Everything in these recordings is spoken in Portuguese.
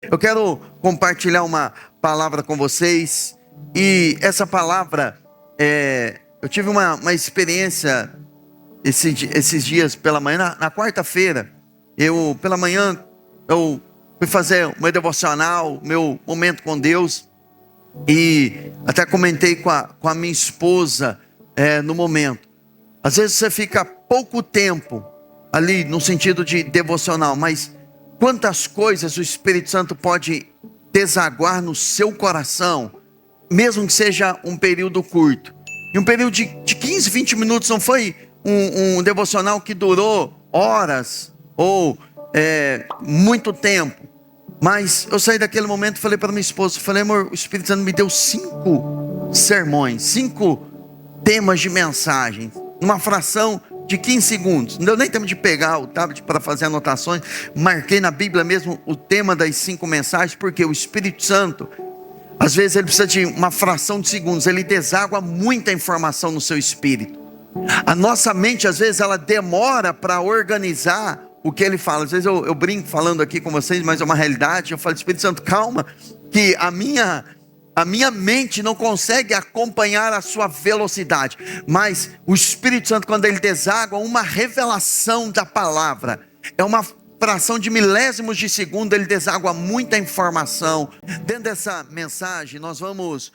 Eu quero compartilhar uma palavra com vocês. E essa palavra, eu tive uma experiência esses dias pela manhã. Na quarta-feira, pela manhã, eu fui fazer o meu devocional, meu momento com Deus. E até comentei com a minha esposa no momento. Às vezes você fica pouco tempo ali no sentido de devocional, mas quantas coisas o Espírito Santo pode desaguar no seu coração, mesmo que seja um período curto. E um período de 15, 20 minutos, não foi um devocional que durou horas ou muito tempo. Mas eu saí daquele momento e falei para minha esposa, falei, amor, o Espírito Santo me deu 5 sermões, 5 temas de mensagem, numa fração de 15 segundos. Não deu nem tempo de pegar o tablet para fazer anotações. Marquei na Bíblia mesmo o tema das 5 mensagens, porque o Espírito Santo, às vezes ele precisa de uma fração de segundos, ele deságua muita informação no seu espírito. A nossa mente, às vezes, ela demora para organizar o que ele fala. Às vezes eu brinco falando aqui com vocês, mas é uma realidade. Eu falo, Espírito Santo, calma, que a minha mente não consegue acompanhar a sua velocidade. Mas o Espírito Santo, quando ele deságua uma revelação da palavra, é uma fração de milésimos de segundo, ele deságua muita informação. Dentro dessa mensagem, nós vamos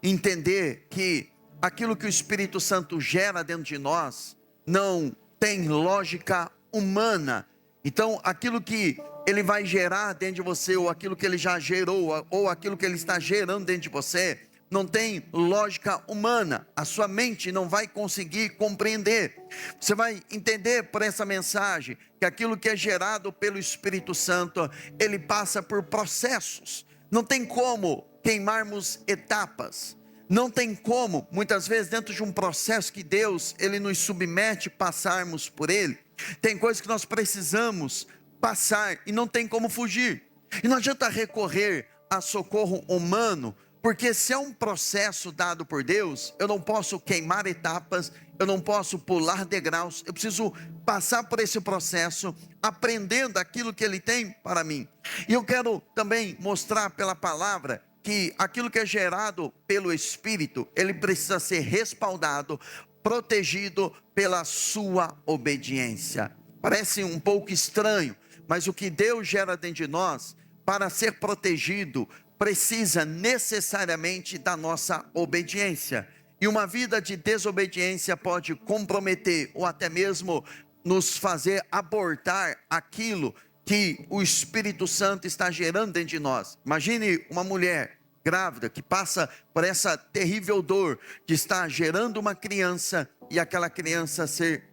entender que aquilo que o Espírito Santo gera dentro de nós não tem lógica humana. Então, aquilo que ele vai gerar dentro de você, ou aquilo que ele já gerou, ou aquilo que ele está gerando dentro de você, não tem lógica humana. A sua mente não vai conseguir compreender. Você vai entender por essa mensagem que aquilo que é gerado pelo Espírito Santo, ele passa por processos. Não tem como queimarmos etapas. Não tem como, muitas vezes, dentro de um processo que Deus, ele nos submete, passarmos por ele. Tem coisas que nós precisamos passar e não tem como fugir. E não adianta recorrer a socorro humano, porque se é um processo dado por Deus, eu não posso queimar etapas, eu não posso pular degraus, eu preciso passar por esse processo, aprendendo aquilo que ele tem para mim. E eu quero também mostrar pela palavra que aquilo que é gerado pelo Espírito, ele precisa ser respaldado, protegido pela sua obediência. Parece um pouco estranho, mas o que Deus gera dentro de nós, para ser protegido, precisa necessariamente da nossa obediência. E uma vida de desobediência pode comprometer, ou até mesmo nos fazer abortar aquilo que o Espírito Santo está gerando dentro de nós. Imagine uma mulher grávida que passa por essa terrível dor de estar gerando uma criança e aquela criança ser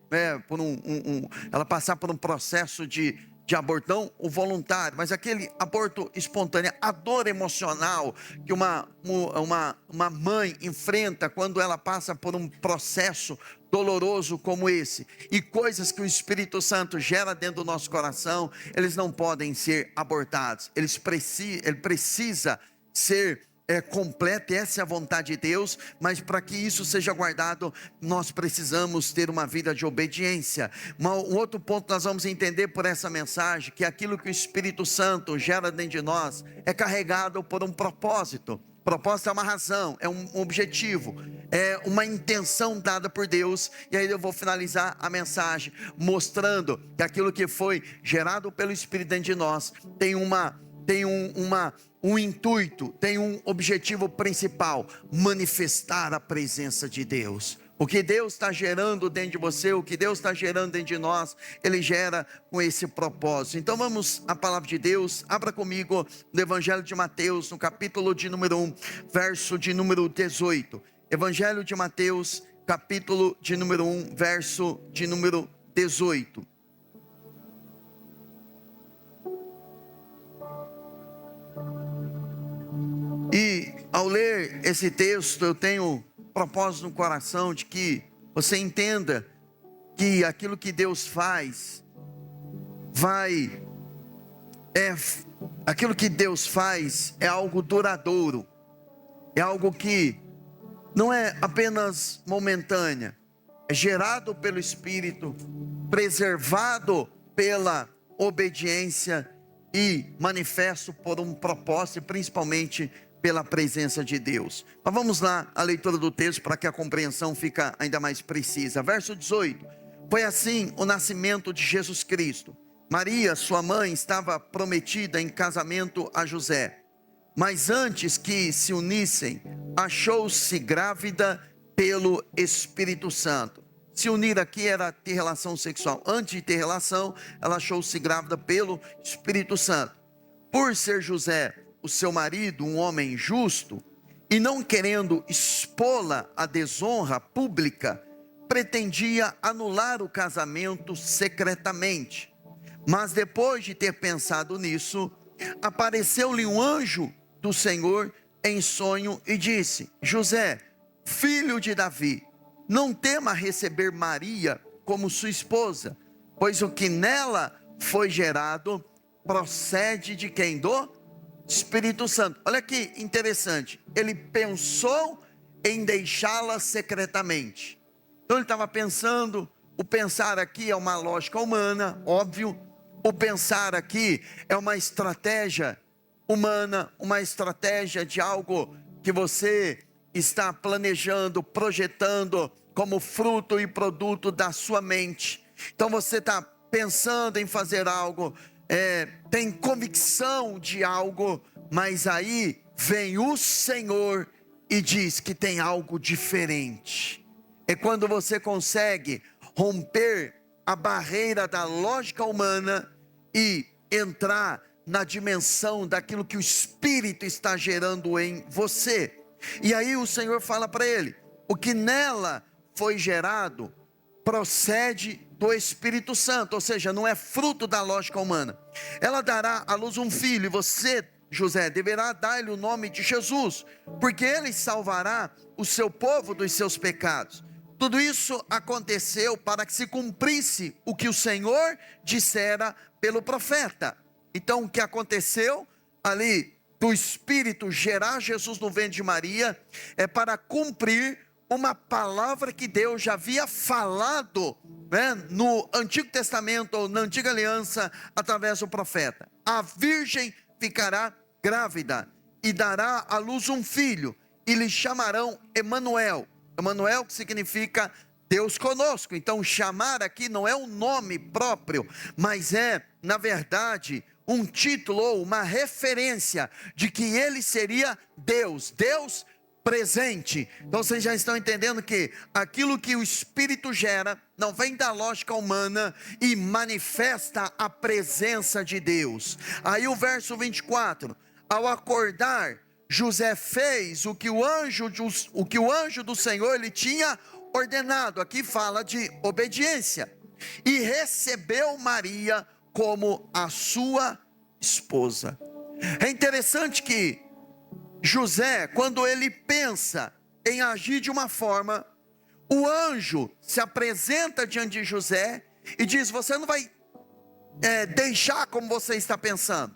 ela passar por um processo de aborto, não o voluntário, mas aquele aborto espontâneo, a dor emocional que uma mãe enfrenta quando ela passa por um processo doloroso como esse, e coisas que o Espírito Santo gera dentro do nosso coração, eles não podem ser abortados, ele precisa ser completo, essa é a vontade de Deus, mas para que isso seja guardado, nós precisamos ter uma vida de obediência. Um outro ponto nós vamos entender por essa mensagem, que aquilo que o Espírito Santo gera dentro de nós, é carregado por um propósito. Propósito é uma razão, é um objetivo, é uma intenção dada por Deus. E aí eu vou finalizar a mensagem mostrando que aquilo que foi gerado pelo Espírito dentro de nós tem um intuito, tem um objetivo principal: manifestar a presença de Deus. O que Deus está gerando dentro de você, o que Deus está gerando dentro de nós, ele gera com esse propósito. Então vamos à palavra de Deus. Abra comigo no Evangelho de Mateus, no capítulo de número 1, verso de número 18. Evangelho de Mateus, capítulo de número 1, verso de número 18. E ao ler esse texto, eu tenho propósito no coração de que você entenda que aquilo que Deus faz, aquilo que Deus faz é algo duradouro, é algo que não é apenas momentânea, é gerado pelo Espírito, preservado pela obediência e manifesto por um propósito e principalmente pela presença de Deus. Mas vamos lá, a leitura do texto para que a compreensão fique ainda mais precisa. Verso 18: foi assim o nascimento de Jesus Cristo. Maria, sua mãe, estava prometida em casamento a José, mas antes que se unissem, achou-se grávida pelo Espírito Santo. Se unir aqui era ter relação sexual. Antes de ter relação, ela achou-se grávida pelo Espírito Santo. Por ser José, o seu marido, um homem justo, e não querendo expô-la à desonra pública, pretendia anular o casamento secretamente. Mas depois de ter pensado nisso, apareceu-lhe um anjo do Senhor em sonho e disse: José, filho de Davi, não tema receber Maria como sua esposa, pois o que nela foi gerado procede de quem? Do Espírito Santo. Olha que interessante, ele pensou em deixá-la secretamente. Então ele estava pensando, o pensar aqui é uma lógica humana, óbvio. O pensar aqui é uma estratégia humana, uma estratégia de algo que você está planejando, projetando como fruto e produto da sua mente. Então você está pensando em fazer algo, tem convicção de algo, mas aí vem o Senhor e diz que tem algo diferente. É quando você consegue romper a barreira da lógica humana e entrar na dimensão daquilo que o Espírito está gerando em você. E aí o Senhor fala para ele: o que nela foi gerado procede do Espírito Santo, ou seja, não é fruto da lógica humana. Ela dará à luz um filho, e você, José, deverá dar-lhe o nome de Jesus, porque ele salvará o seu povo dos seus pecados. Tudo isso aconteceu para que se cumprisse o que o Senhor dissera pelo profeta. Então o que aconteceu ali, do Espírito gerar Jesus no ventre de Maria, é para cumprir uma palavra que Deus já havia falado, no Antigo Testamento, ou na Antiga Aliança, através do profeta. A virgem ficará grávida e dará à luz um filho, e lhe chamarão Emanuel. Emanuel, que significa Deus conosco. Então chamar aqui não é um nome próprio, mas é, na verdade, um título ou uma referência de que ele seria Deus, Deus presente. Então vocês já estão entendendo que aquilo que o Espírito gera não vem da lógica humana e manifesta a presença de Deus. Aí o verso 24: ao acordar, José fez o que o anjo do Senhor lhe tinha ordenado. Aqui fala de obediência. E recebeu Maria como a sua esposa. É interessante que José, quando ele pensa em agir de uma forma, o anjo se apresenta diante de José e diz: você não vai deixar como você está pensando,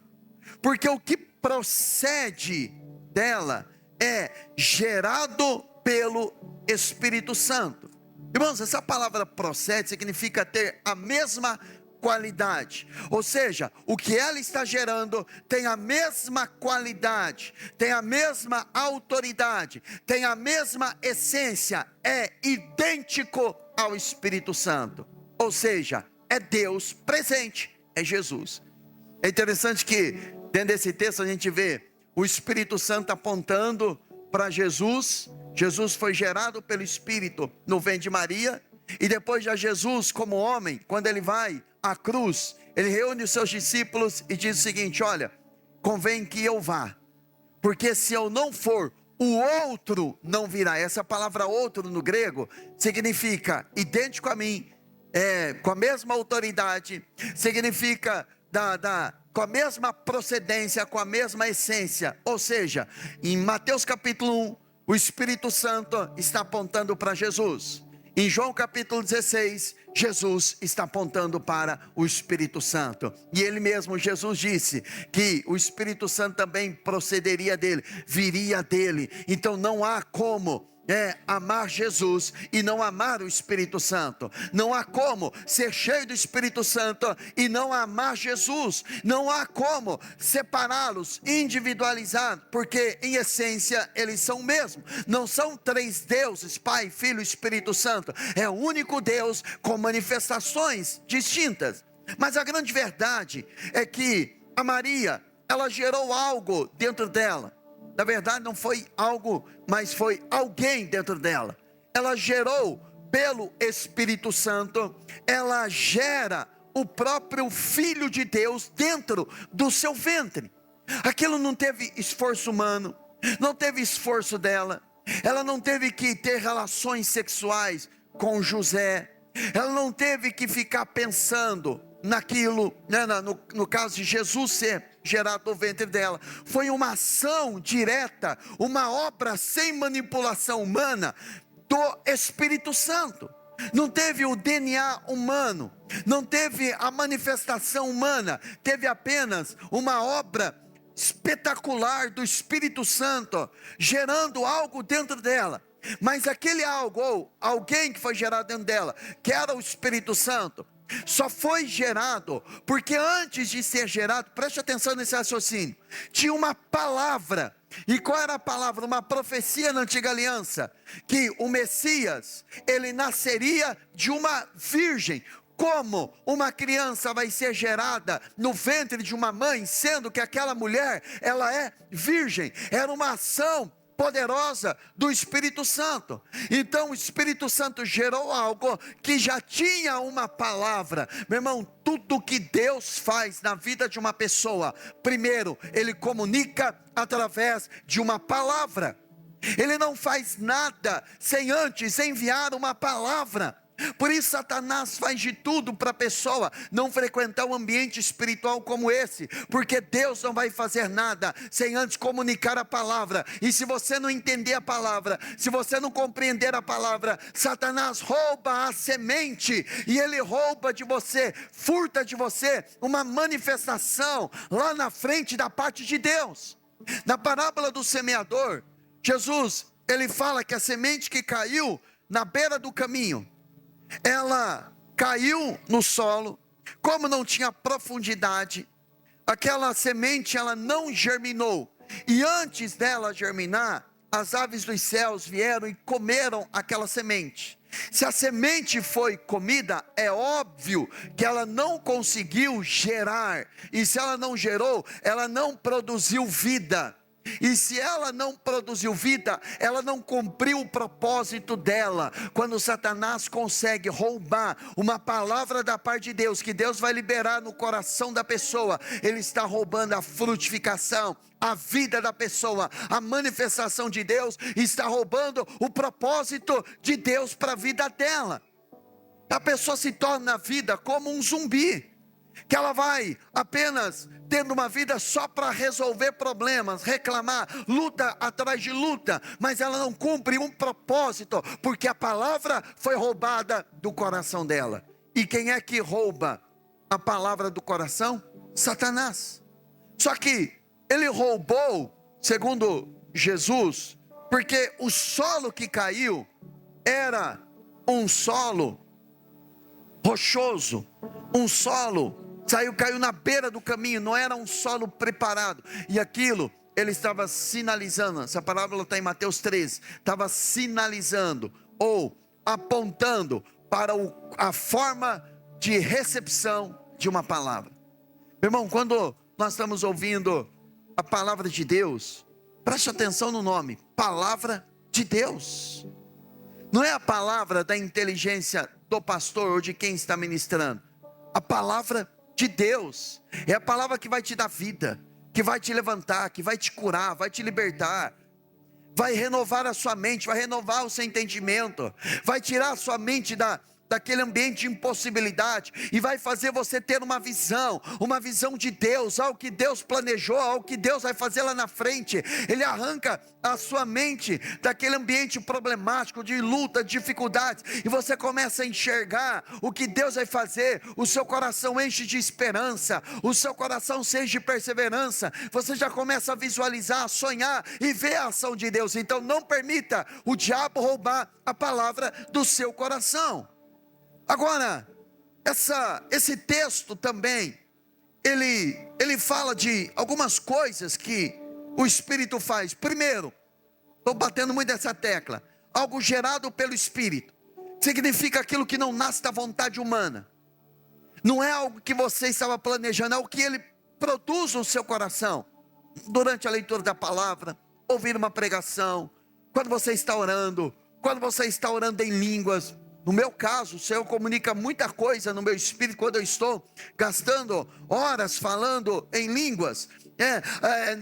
porque o que procede dela é gerado pelo Espírito Santo. Irmãos, essa palavra procede significa ter a mesma qualidade, ou seja, o que ela está gerando tem a mesma qualidade, tem a mesma autoridade, tem a mesma essência, é idêntico ao Espírito Santo, ou seja, é Deus presente, é Jesus. É interessante que dentro desse texto a gente vê o Espírito Santo apontando para Jesus. Jesus foi gerado pelo Espírito no ventre de Maria, e depois já Jesus como homem, quando ele vai à cruz, ele reúne os seus discípulos e diz o seguinte: olha, convém que eu vá, porque se eu não for, o outro não virá. Essa palavra outro no grego significa idêntico a mim, com a mesma autoridade, significa com a mesma procedência, com a mesma essência. Ou seja, em Mateus capítulo 1, o Espírito Santo está apontando para Jesus. Em João capítulo 16, Jesus está apontando para o Espírito Santo. E ele mesmo, Jesus, disse que o Espírito Santo também procederia dele, viria dele. Então não há como amar Jesus e não amar o Espírito Santo. Não há como ser cheio do Espírito Santo e não amar Jesus. Não há como separá-los, individualizar, porque em essência eles são o mesmo. Não são três deuses, Pai, Filho e Espírito Santo. É um único Deus com manifestações distintas. Mas a grande verdade é que a Maria, ela gerou algo dentro dela. Na verdade não foi algo, mas foi alguém dentro dela. Ela gerou pelo Espírito Santo, ela gera o próprio Filho de Deus dentro do seu ventre. Aquilo não teve esforço humano, não teve esforço dela. Ela não teve que ter relações sexuais com José. Ela não teve que ficar pensando naquilo, né, no caso de Jesus ser gerado no ventre dela. Foi uma ação direta, uma obra sem manipulação humana do Espírito Santo. Não teve o DNA humano, não teve a manifestação humana, teve apenas uma obra espetacular do Espírito Santo, gerando algo dentro dela. Mas aquele algo, ou alguém que foi gerado dentro dela, que era o Espírito Santo, só foi gerado porque antes de ser gerado, preste atenção nesse raciocínio, tinha uma palavra. E qual era a palavra? Uma profecia na antiga aliança, que o Messias, ele nasceria de uma virgem. Como uma criança vai ser gerada no ventre de uma mãe, sendo que aquela mulher, ela é virgem? Era uma ação poderosa do Espírito Santo. Então o Espírito Santo gerou algo que já tinha uma palavra. Meu irmão, tudo que Deus faz na vida de uma pessoa, primeiro Ele comunica através de uma palavra. Ele não faz nada sem antes enviar uma palavra. Por isso Satanás faz de tudo para a pessoa não frequentar um ambiente espiritual como esse, porque Deus não vai fazer nada sem antes comunicar a palavra. E se você não entender a palavra, se você não compreender a palavra, Satanás rouba a semente, e ele rouba de você, furta de você uma manifestação lá na frente da parte de Deus. Na parábola do semeador, Jesus, ele fala que a semente que caiu na beira do caminho, ela caiu no solo, como não tinha profundidade, aquela semente ela não germinou, e antes dela germinar, as aves dos céus vieram e comeram aquela semente. Se a semente foi comida, é óbvio que ela não conseguiu gerar, e se ela não gerou, ela não produziu vida. E se ela não produziu vida, ela não cumpriu o propósito dela. Quando Satanás consegue roubar uma palavra da parte de Deus, que Deus vai liberar no coração da pessoa, ele está roubando a frutificação, a vida da pessoa, a manifestação de Deus, está roubando o propósito de Deus para a vida dela. A pessoa se torna na vida como um zumbi, que ela vai apenas tendo uma vida só para resolver problemas, reclamar, luta atrás de luta, mas ela não cumpre um propósito, porque a palavra foi roubada do coração dela. E quem é que rouba a palavra do coração? Satanás. Só que ele roubou, segundo Jesus, porque o solo que caiu era um solo rochoso, um solo caiu na beira do caminho, não era um solo preparado, e aquilo ele estava sinalizando. Essa parábola está em Mateus 13, estava sinalizando ou apontando para a forma de recepção de uma palavra. Meu irmão, quando nós estamos ouvindo a palavra de Deus, preste atenção no nome, palavra de Deus. Não é a palavra da inteligência do pastor ou de quem está ministrando. A palavra de Deus é a palavra que vai te dar vida, que vai te levantar, que vai te curar, vai te libertar, vai renovar a sua mente, vai renovar o seu entendimento, vai tirar a sua mente da daquele ambiente de impossibilidade, e vai fazer você ter uma visão de Deus, algo que Deus planejou, algo que Deus vai fazer lá na frente. Ele arranca a sua mente daquele ambiente problemático, de luta, de dificuldades, e você começa a enxergar o que Deus vai fazer. O seu coração enche de esperança, o seu coração se enche de perseverança, você já começa a visualizar, a sonhar e ver a ação de Deus. Então não permita o diabo roubar a palavra do seu coração. Agora, esse texto também, ele fala de algumas coisas que o Espírito faz. Primeiro, estou batendo muito nessa tecla, algo gerado pelo Espírito, significa aquilo que não nasce da vontade humana, não é algo que você estava planejando, é algo que Ele produz no seu coração, durante a leitura da palavra, ouvir uma pregação, quando você está orando em línguas. No meu caso, o Senhor comunica muita coisa no meu espírito quando eu estou gastando horas falando em línguas.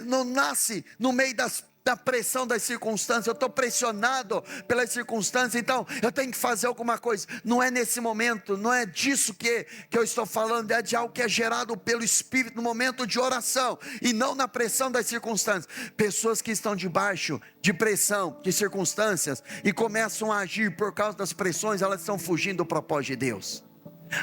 Não nasce no meio da pressão das circunstâncias. Eu estou pressionado pelas circunstâncias, então eu tenho que fazer alguma coisa. Não é nesse momento, não é disso que eu estou falando, é de algo que é gerado pelo Espírito no momento de oração, e não na pressão das circunstâncias. Pessoas que estão debaixo de pressão, de circunstâncias, e começam a agir por causa das pressões, elas estão fugindo do propósito de Deus.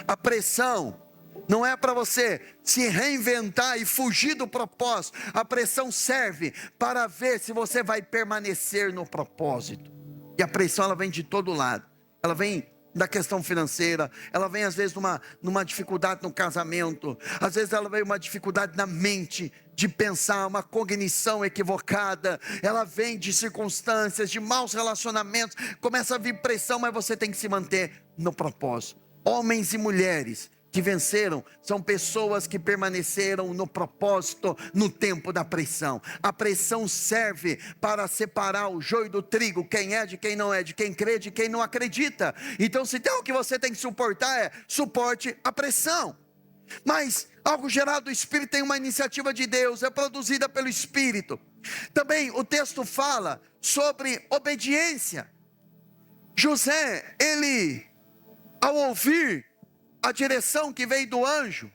A pressão não é para você se reinventar e fugir do propósito. A pressão serve para ver se você vai permanecer no propósito. E a pressão, ela vem de todo lado. Ela vem da questão financeira, ela vem às vezes numa dificuldade no casamento, às vezes ela vem uma dificuldade na mente de pensar, uma cognição equivocada, ela vem de circunstâncias, de maus relacionamentos, começa a vir pressão, mas você tem que se manter no propósito. Homens e mulheres que venceram são pessoas que permaneceram no propósito no tempo da pressão. A pressão serve para separar o joio do trigo, quem é de quem não é, de quem crê de quem não acredita. Então, se tem algo que você tem que suportar, suporte a pressão. Mas algo gerado do Espírito tem uma iniciativa de Deus, é produzida pelo Espírito. Também o texto fala sobre obediência. José, ele, ao ouvir a direção que veio do anjo,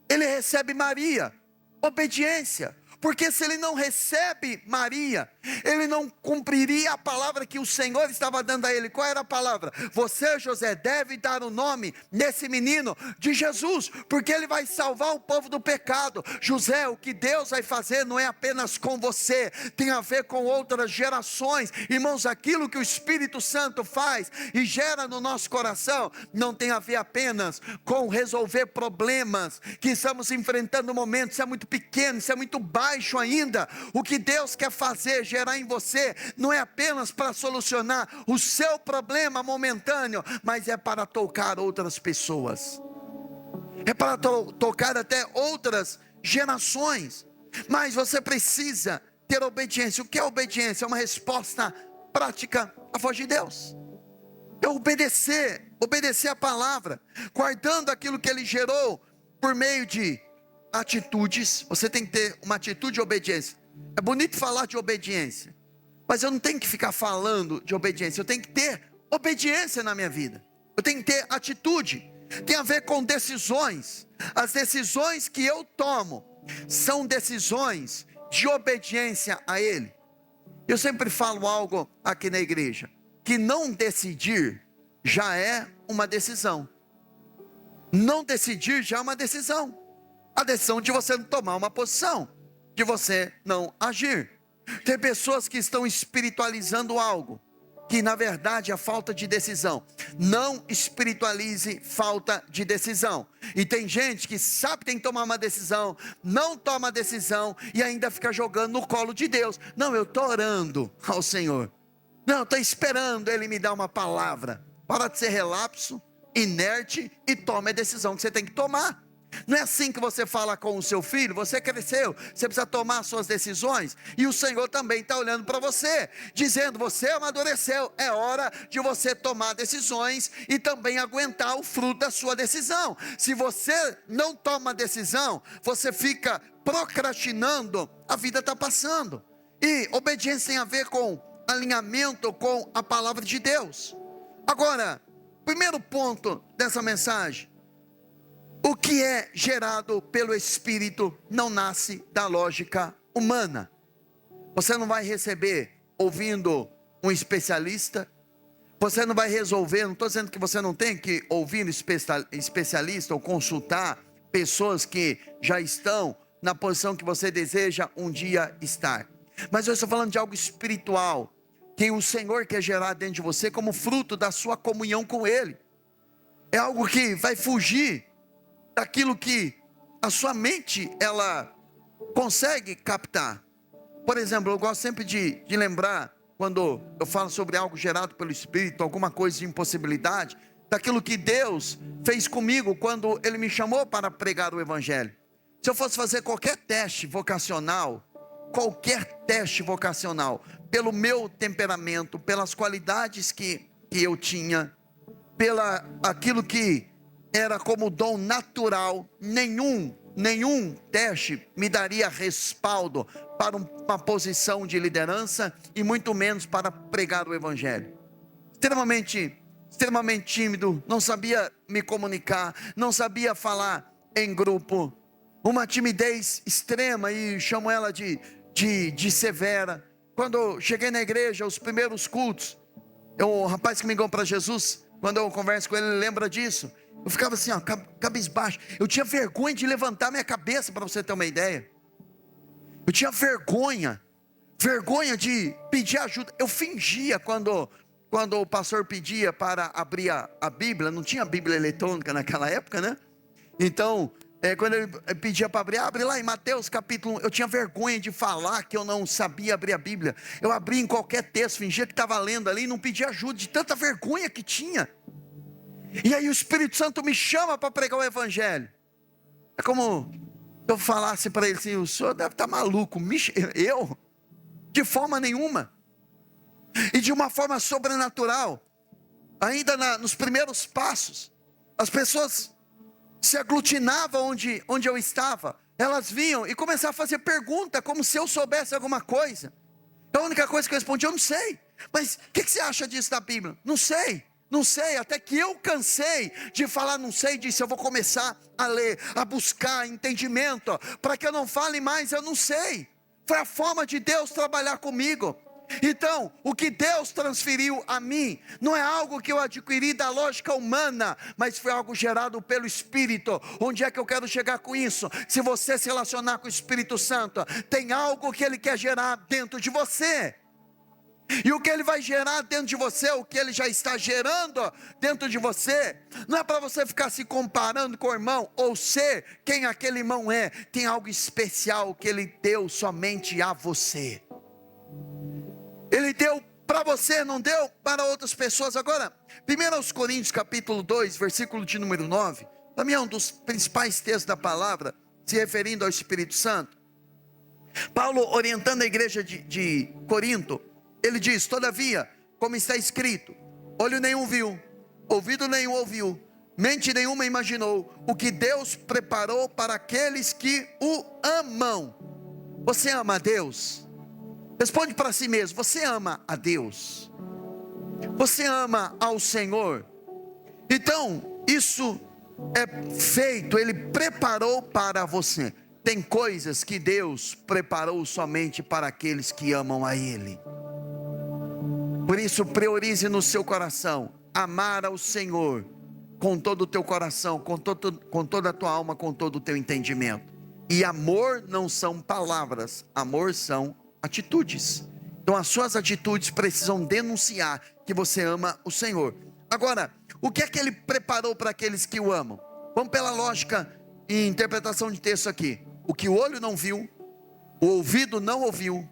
ele recebe Maria, obediência. Porque se ele não recebe Maria, ele não cumpriria a palavra que o Senhor estava dando a ele. Qual era a palavra? Você, José, deve dar o nome nesse menino de Jesus, porque ele vai salvar o povo do pecado. José, o que Deus vai fazer não é apenas com você, tem a ver com outras gerações. Irmãos, aquilo que o Espírito Santo faz e gera no nosso coração, não tem a ver apenas com resolver problemas que estamos enfrentando no momento. Isso é muito pequeno, isso é muito baixo ainda. O que Deus quer fazer, gerar em você, não é apenas para solucionar o seu problema momentâneo, mas é para tocar outras pessoas, é para tocar até outras gerações. Mas você precisa ter obediência. O que é obediência? É uma resposta prática à voz de Deus. É obedecer a palavra, guardando aquilo que Ele gerou por meio de atitudes. Você tem que ter uma atitude de obediência. É bonito falar de obediência, mas eu não tenho que ficar falando de obediência. Eu tenho que ter obediência na minha vida. Eu tenho que ter atitude. Tem a ver com decisões. As decisões que eu tomo são decisões de obediência a Ele. Eu sempre falo algo aqui na igreja, que não decidir já é uma decisão. Não decidir já é uma decisão. A decisão de você não tomar uma posição, de você não agir. Tem pessoas que estão espiritualizando algo que na verdade é falta de decisão. Não espiritualize falta de decisão. E tem gente que sabe que tem que tomar uma decisão, não toma a decisão e ainda fica jogando no colo de Deus. Não, eu estou orando ao Senhor, não, estou esperando Ele me dar uma palavra. Para de ser relapso, inerte, e tome a decisão que você tem que tomar. Não é assim que você fala com o seu filho. Você cresceu, você precisa tomar suas decisões, e o Senhor também está olhando para você, dizendo: você amadureceu, é hora de você tomar decisões e também aguentar o fruto da sua decisão. Se você não toma decisão, você fica procrastinando, a vida está passando. E obediência tem a ver com alinhamento com a palavra de Deus. Agora, primeiro ponto dessa mensagem: o que é gerado pelo Espírito não nasce da lógica humana. Você não vai receber ouvindo um especialista. Você não vai resolver, não estou dizendo que você não tem que ouvir especialista ou consultar pessoas que já estão na posição que você deseja um dia estar. Mas eu estou falando de algo espiritual, que o Senhor quer gerar dentro de você como fruto da sua comunhão com Ele. É algo que vai fugir daquilo que a sua mente ela consegue captar. Por exemplo, eu gosto sempre de lembrar, quando eu falo sobre algo gerado pelo Espírito, alguma coisa de impossibilidade, daquilo que Deus fez comigo quando Ele me chamou para pregar o Evangelho. Se eu fosse fazer qualquer teste vocacional, pelo meu temperamento, pelas qualidades que eu tinha, aquilo que era como dom natural, nenhum teste me daria respaldo para uma posição de liderança e muito menos para pregar o Evangelho. Extremamente tímido, não sabia me comunicar, não sabia falar em grupo, uma timidez extrema, e chamo ela de severa. Quando eu cheguei na igreja, os primeiros cultos, o rapaz que me ganhou para Jesus, quando eu converso com ele, ele lembra disso. Eu ficava assim, cabisbaixo. Eu tinha vergonha de levantar minha cabeça, para você ter uma ideia. Eu tinha vergonha de pedir ajuda. Eu fingia quando o pastor pedia para abrir a Bíblia. Não tinha Bíblia eletrônica naquela época, né? Então, quando ele pedia para abrir, abre lá em Mateus capítulo 1. Eu tinha vergonha de falar que eu não sabia abrir a Bíblia. Eu abria em qualquer texto, fingia que estava lendo ali e não pedia ajuda, de tanta vergonha que tinha. E aí o Espírito Santo me chama para pregar o Evangelho. É como se eu falasse para ele assim: o senhor deve estar maluco. Eu? De forma nenhuma. E de uma forma sobrenatural, ainda nos primeiros passos, as pessoas se aglutinavam onde eu estava. Elas vinham e começavam a fazer pergunta, como se eu soubesse alguma coisa. A única coisa que eu respondi: eu não sei. Mas o que você acha disso da Bíblia? Não sei, até que eu cansei de falar não sei, disse: eu vou começar a ler, a buscar entendimento, para que eu não fale mais eu não sei. Foi a forma de Deus trabalhar comigo. Então, o que Deus transferiu a mim, não é algo que eu adquiri da lógica humana, mas foi algo gerado pelo Espírito. Onde é que eu quero chegar com isso? Se você se relacionar com o Espírito Santo, tem algo que Ele quer gerar dentro de você. E o que Ele vai gerar dentro de você, o que Ele já está gerando dentro de você, não é para você ficar se comparando com o irmão, ou ser quem aquele irmão é. Tem algo especial que Ele deu somente a você. Ele deu para você, não deu para outras pessoas. Agora, 1 Coríntios capítulo 2, versículo de número 9, também é um dos principais textos da palavra, se referindo ao Espírito Santo. Paulo, orientando a igreja de Corinto, ele diz: todavia, como está escrito, olho nenhum viu, ouvido nenhum ouviu, mente nenhuma imaginou, o que Deus preparou para aqueles que o amam. Você ama a Deus? Responde para si mesmo: você ama a Deus? Você ama ao Senhor? Então, isso é feito, Ele preparou para você. Tem coisas que Deus preparou somente para aqueles que amam a Ele. Por isso, priorize no seu coração amar ao Senhor com todo o teu coração, com toda a tua alma, com todo o teu entendimento. E amor não são palavras, amor são atitudes. Então as suas atitudes precisam denunciar que você ama o Senhor. Agora, o que é que Ele preparou para aqueles que o amam? Vamos pela lógica e interpretação de texto aqui. O que o olho não viu, o ouvido não ouviu,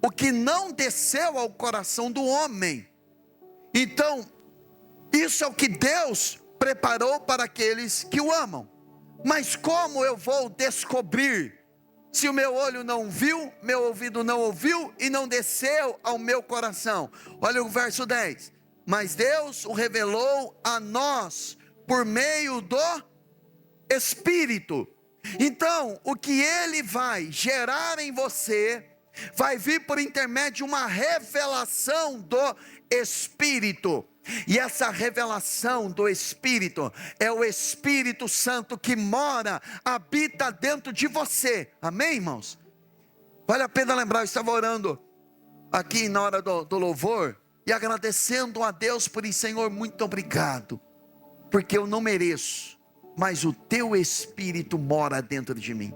o que não desceu ao coração do homem. Então, isso é o que Deus preparou para aqueles que o amam. Mas como eu vou descobrir se o meu olho não viu, meu ouvido não ouviu e não desceu ao meu coração? Olha o verso 10. Mas Deus o revelou a nós por meio do Espírito. Então, o que Ele vai gerar em você vai vir por intermédio de uma revelação do Espírito. E essa revelação do Espírito é o Espírito Santo que mora, habita dentro de você. Amém, irmãos? Vale a pena lembrar, eu estava orando aqui na hora do louvor e agradecendo a Deus por isso. Senhor, muito obrigado, porque eu não mereço, mas o teu Espírito mora dentro de mim.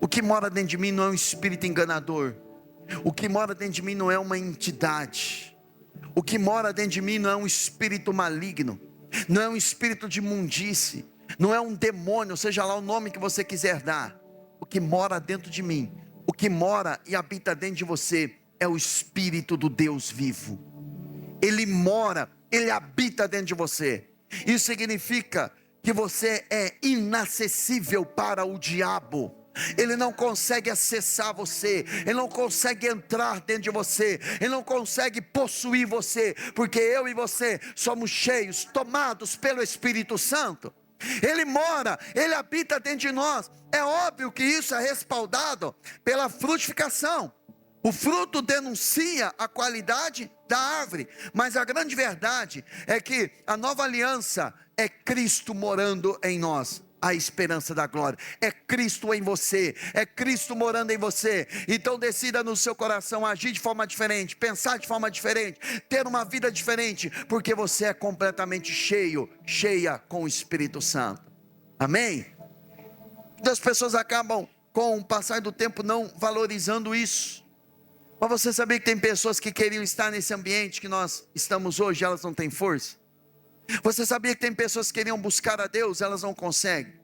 O que mora dentro de mim não é um espírito enganador. O que mora dentro de mim não é uma entidade. O que mora dentro de mim não é um espírito maligno, não é um espírito de imundície, não é um demônio, seja lá o nome que você quiser dar. O que mora dentro de mim, o que mora e habita dentro de você, é o Espírito do Deus vivo. Ele mora, ele habita dentro de você. Isso significa que você é inacessível para o diabo. Ele não consegue acessar você, ele não consegue entrar dentro de você, ele não consegue possuir você, porque eu e você somos cheios, tomados pelo Espírito Santo. Ele mora, ele habita dentro de nós. É óbvio que isso é respaldado pela frutificação. O fruto denuncia a qualidade da árvore, mas a grande verdade é que a nova aliança é Cristo morando em nós. A esperança da glória, é Cristo em você, é Cristo morando em você. Então decida no seu coração agir de forma diferente, pensar de forma diferente, ter uma vida diferente, porque você é completamente cheia com o Espírito Santo. Amém? As pessoas acabam com o passar do tempo não valorizando isso. Mas você sabia que tem pessoas que queriam estar nesse ambiente que nós estamos hoje, elas não têm força? Você sabia que tem pessoas que queriam buscar a Deus, elas não conseguem?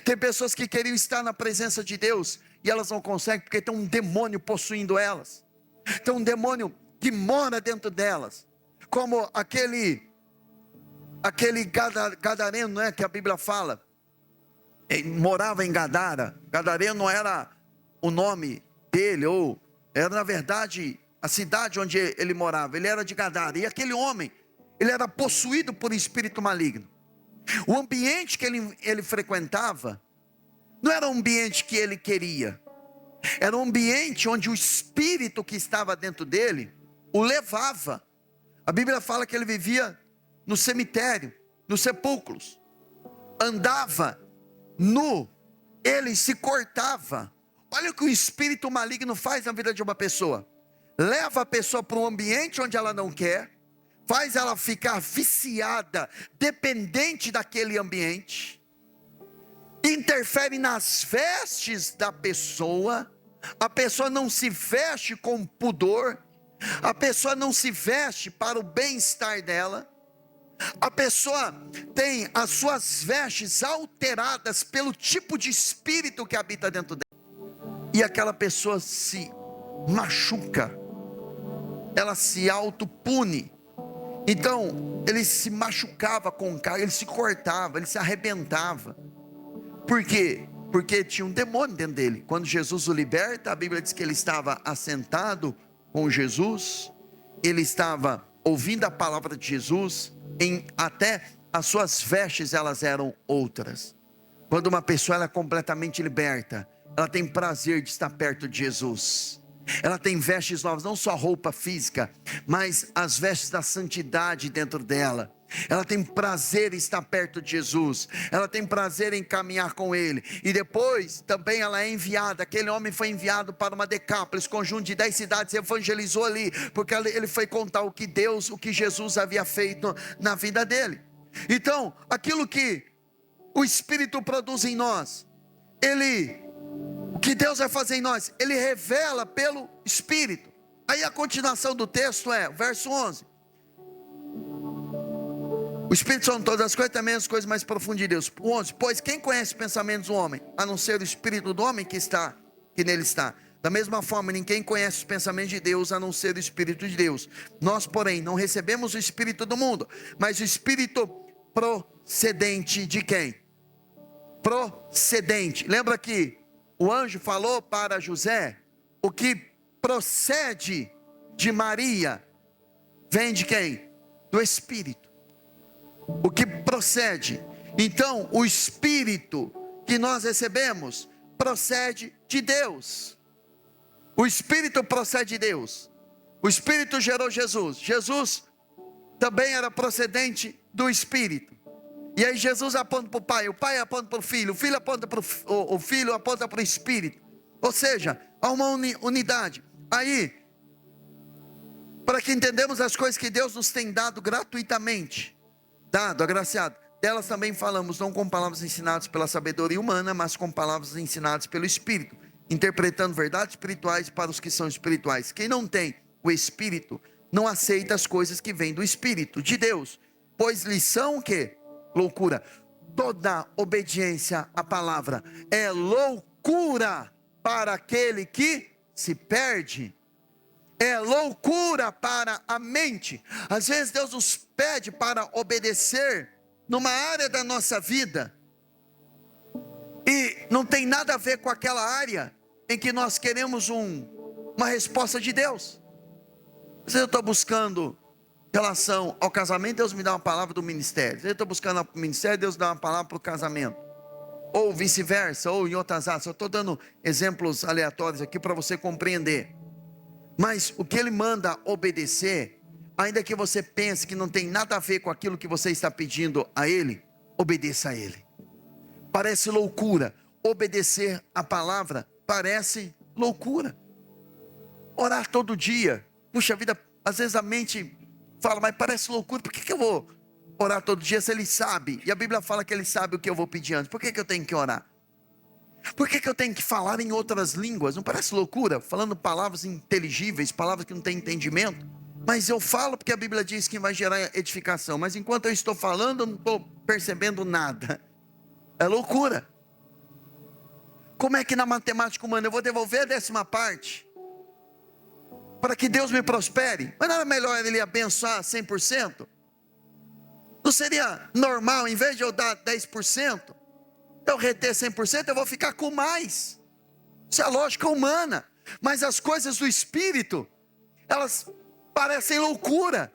Tem pessoas que queriam estar na presença de Deus e elas não conseguem porque tem um demônio possuindo elas. Tem um demônio que mora dentro delas. Como aquele gadareno, não é, que a Bíblia fala, ele morava em Gadara. Gadareno era o nome dele, ou era na verdade a cidade onde ele morava. Ele era de Gadara. E aquele homem, ele era possuído por espírito maligno. O ambiente que ele frequentava não era um ambiente que ele queria. Era um ambiente onde o espírito que estava dentro dele o levava. A Bíblia fala que ele vivia no cemitério, nos sepulcros. Andava nu, ele se cortava. Olha o que o espírito maligno faz na vida de uma pessoa. Leva a pessoa para um ambiente onde ela não quer, faz ela ficar viciada, dependente daquele ambiente, interfere nas vestes da pessoa. A pessoa não se veste com pudor, a pessoa não se veste para o bem-estar dela, a pessoa tem as suas vestes alteradas pelo tipo de espírito que habita dentro dela, e aquela pessoa se machuca, ela se autopune. Então, ele se machucava com o carro, ele se cortava, ele se arrebentava. Por quê? Porque tinha um demônio dentro dele. Quando Jesus o liberta, a Bíblia diz que ele estava assentado com Jesus, ele estava ouvindo a palavra de Jesus, até as suas vestes elas eram outras. Quando uma pessoa ela é completamente liberta, ela tem prazer de estar perto de Jesus. Ela tem vestes novas, não só roupa física, mas as vestes da santidade dentro dela. Ela tem prazer em estar perto de Jesus, ela tem prazer em caminhar com Ele. E depois também ela é enviada. Aquele homem foi enviado para uma Decápolis, conjunto de 10 cidades, evangelizou ali, porque ele foi contar o que Jesus havia feito na vida dele. Então, aquilo que o Espírito produz em nós, o que Deus vai fazer em nós, Ele revela pelo Espírito. Aí a continuação do texto é, verso 11. O Espírito são todas as coisas, também as coisas mais profundas de Deus. 11. Pois quem conhece os pensamentos do homem, a não ser o Espírito do homem que nele está? Da mesma forma, ninguém conhece os pensamentos de Deus, a não ser o Espírito de Deus. Nós, porém, não recebemos o Espírito do mundo, mas o Espírito procedente de quem? Procedente. Lembra que o anjo falou para José, o que procede de Maria, vem de quem? Do Espírito. O que procede. Então, o Espírito que nós recebemos, procede de Deus. O Espírito procede de Deus. O Espírito gerou Jesus. Jesus também era procedente do Espírito. E aí Jesus aponta para o Pai aponta para o Filho aponta para o Filho aponta para o Espírito. Ou seja, há uma unidade. Aí, para que entendamos as coisas que Deus nos tem dado gratuitamente, dado, agraciado, delas também falamos, não com palavras ensinadas pela sabedoria humana, mas com palavras ensinadas pelo Espírito, interpretando verdades espirituais para os que são espirituais. Quem não tem o Espírito, não aceita as coisas que vêm do Espírito de Deus, pois lhes são o quê? Loucura. Toda obediência à palavra é loucura para aquele que se perde. É loucura para a mente. Às vezes Deus nos pede para obedecer numa área da nossa vida, e não tem nada a ver com aquela área em que nós queremos uma resposta de Deus. Às vezes eu estou buscando relação ao casamento, Deus me dá uma palavra do ministério. Às vezes eu estou buscando o ministério, Deus dá uma palavra para o casamento. Ou vice-versa, ou em outras áreas. Eu estou dando exemplos aleatórios aqui para você compreender. Mas o que Ele manda obedecer, ainda que você pense que não tem nada a ver com aquilo que você está pedindo a Ele, obedeça a Ele. Parece loucura. Obedecer a palavra parece loucura. Orar todo dia. Puxa vida, às vezes a mente fala, mas parece loucura. Por que eu vou orar todo dia se Ele sabe? E a Bíblia fala que Ele sabe o que eu vou pedir antes. Por que eu tenho que orar? Por que eu tenho que falar em outras línguas? Não parece loucura? Falando palavras inteligíveis, palavras que não têm entendimento. Mas eu falo porque a Bíblia diz que vai gerar edificação. Mas enquanto eu estou falando, eu não estou percebendo nada. É loucura. Como é que na matemática humana eu vou devolver a 10ª parte para que Deus me prospere? Mas não era melhor Ele abençoar 100%? Não seria normal, em vez de eu dar 10%, eu reter 100%, eu vou ficar com mais? Isso é a lógica humana. Mas as coisas do Espírito, elas parecem loucura.